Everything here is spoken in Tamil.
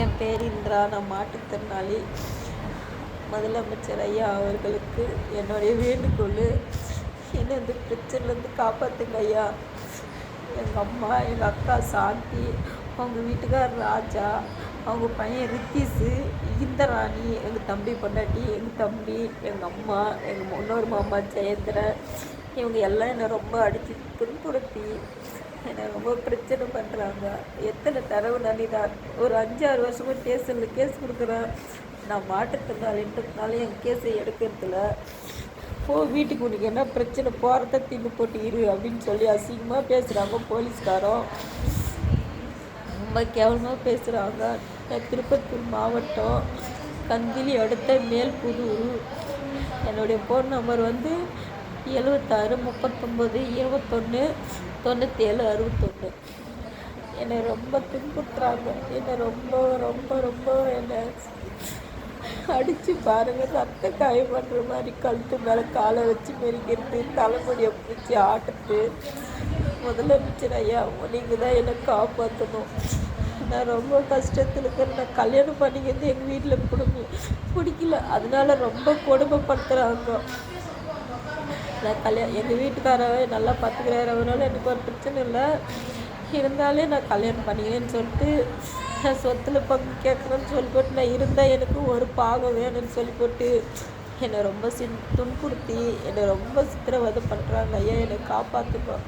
என் பேர் இந்திரா. நான் மாற்றுத்திறனாளி. முதலமைச்சர் ஐயா அவர்களுக்கு என்னுடைய வேண்டுகோள், என்னை இந்த பிரச்சனைலேருந்து காப்பாற்றுங்க ஐயா. எங்கள் அம்மா, எங்கள் அக்கா சாந்தி, அவங்க வீட்டுக்கார் ராஜா, அவங்க பையன் ரித்தீஷு, இந்திராணி, எங்கள் தம்பி பொண்டாட்டி, எங்கள் தம்பி, எங்கள் அம்மா, எங்கள் இன்னொரு மாமா ஜெயேந்திரன், இவங்க எல்லாம் என்னை ரொம்ப அடித்து துன்புறுத்தி என்னை ரொம்ப பிரச்சனை பண்ணுறாங்க. எத்தனை தடவை நான் ஒரு 5-6 வருஷமாக ஸ்டேஷனில் கேஸ் கொடுக்குறேன். நான் மாற்றுத்திறனாளின்றதுனால என் கேஸை எடுக்கிறதுல வீட்டுக்கு உனக்கு என்ன பிரச்சனை, போகிறத தின்னு போட்டு இரு அப்படின்னு சொல்லி அசிங்கமாக பேசுகிறாங்க போலீஸ்காரம். ரொம்ப கேவலமாக பேசுகிறாங்க. திருப்பத்தூர் மாவட்டம் கந்திலி அடுத்த மேல்புதூர். என்னுடைய ஃபோன் நம்பர் 76 39 21 97 61. என்னை ரொம்ப துன்புறுத்துறாங்க. என்னை ரொம்ப ரொம்ப ரொம்ப என்னை அடித்து பாருங்கள், ரத்த காயம் பண்ணுற மாதிரி கழுத்து மேலே காலை வச்சு மெரிக்கிறது, தலைமுடியை பிடிச்சி ஆட்டுறது. முதலமைச்சர் ஐயா, நீங்கள் தான் என்னை காப்பாற்றணும். நான் ரொம்ப கஷ்டத்தில் இருக்கிறேன். நான் கல்யாணம் பண்ணிக்கிறது எங்கள் வீட்டில் பிடிக்கல, அதனால ரொம்ப கொடுமைப்படுத்துகிறாங்க. நான் எங்கள் வீட்டுக்காரவே நல்லா பார்த்துக்கிறாரு, அவரால் எனக்கு ஒரு பிரச்சனை இல்லை. இருந்தாலே நான் கல்யாணம் பண்ணிக்கிறேன்னு சொல்லிட்டு நான் சொத்தில் பங்கு கேட்குறேன்னு சொல்லிப்போட்டு, நான் இருந்தால் எனக்கு ஒரு பாகம் வேணும்னு சொல்லிப்போட்டு என்னை ரொம்ப துன்புறுத்தி என்னை ரொம்ப சித்திரவதை பண்ணுறாங்க. ஐயா, என்னை காப்பாற்றுப்போம்.